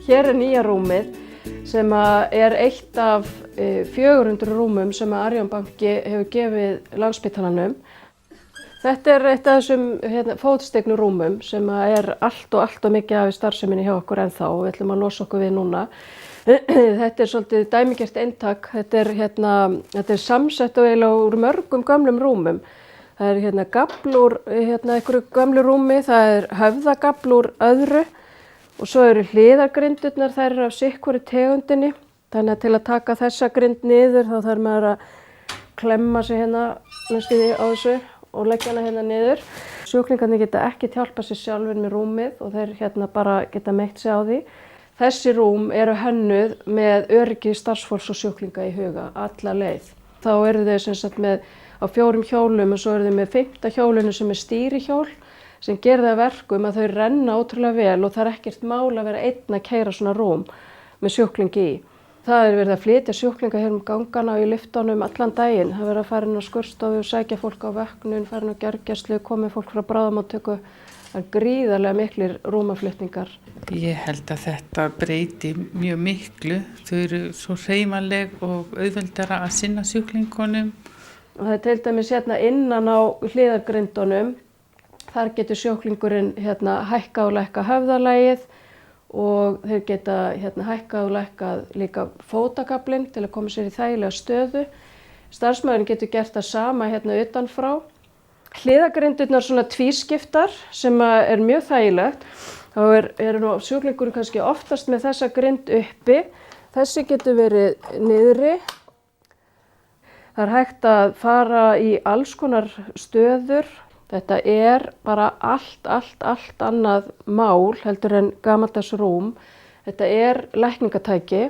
Hér nýja rúmið sem er eitt af 400 rúmum sem Arion banki hefur gefið Landspítalanum. Þetta er eitt af þessum fótstignu rúmum sem er allt og mikið af starfseminni hjá okkur ennþá og við ætlum að losa okkur við núna. Þetta er svolítið dæmigert eintak. Þetta er samsett úr mörgum gömlum rúmum. Það er gafl úr einhverju gömlu rúmi, það er höfðagafl úr öðru og svo eru hliðargrindurnar, þær eru af sitthvorri tegundinni. Þannig að til að taka þessa grind niður þá þarf maður að klemma sig næstum því á þessu og leggja hana niður. Sjúklingarnir geta ekki hjálpað sér sjálfir með rúmið og þeir bara geta meitt sig á því. Þessi rúm eru hönnuð með öryggi starfsfólks og sjúklinga í huga alla leið. Þá eru þau sem sagt með á 4 hjólum og svo eru þau með 5. hjólinu sem er stýrihjól sem gerir það að verkum að þau renna ótrúlega vel og það er ekkert mál að vera einn að keyra svona rúm með sjúklingi í. Það er verið að flytja sjúklinga hér gangana og í lyftunum allan daginn. Það er verið að fara inn á skurðstofu, sækja fólk á vöknun, fara inn á gjörgæslu, komið fólk frá bráðamóttöku. Það er gríðarlega miklir rúmaflutningar. Ég held að þetta breyti mjög miklu. Þau eru svo hreyfanleg og auðveldara að sinna sjúklingunum. Og það er til dæmis innan á hliðargrindunum. Þar getur sjúklingurinn hækkað og lækkað höfðalagið og þeir geta hækkað og lækkað líka fótagaflinn til að koma sér í þægilega stöðu. Starfsmaðurinn getur gert það sama utanfrá. Hliðargrindurnar svona tvískiptar sem er mjög þægilegt. Þá eru sjúklingurinn kannski oftast með þessa grind uppi. Þessi getur verið niðri. Það er hægt að fara í alls konar stöður. Þetta er bara allt annað mál heldur en gamaldags rúm. Þetta er lækningatæki.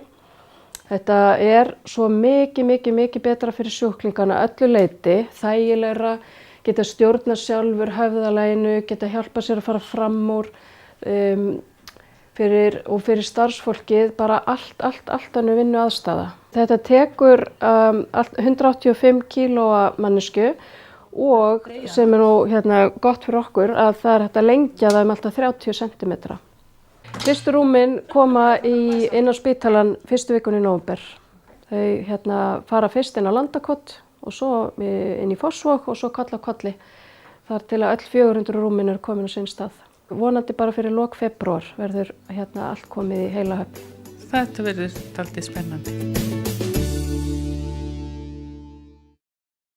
Þetta er svo mikið betra fyrir sjúklingana öllu leyti. Þægilegra, geta stjórna sjálfur höfðalaginu, geta hjálpa sér að fara fram úr. Fyrir starfsfólkið bara allt önnur vinnuaðstaða. Þetta tekur 185 kílóa manneskju og sem er gott fyrir okkur að það er hægt að lengja það alltaf 30 cm. Fyrstu rúmin koma inn á spítalann fyrstu vikunni í nóvember. Þau fara fyrst inn á Landakot og svo inn í Fossvog og svo koll á kolli. Þar til að öll 400 rúmin eru komin á sinn stað. Vonandi bara fyrir lok febrúar verður allt komið í heila höfn. Þetta verður dálítið spennandi.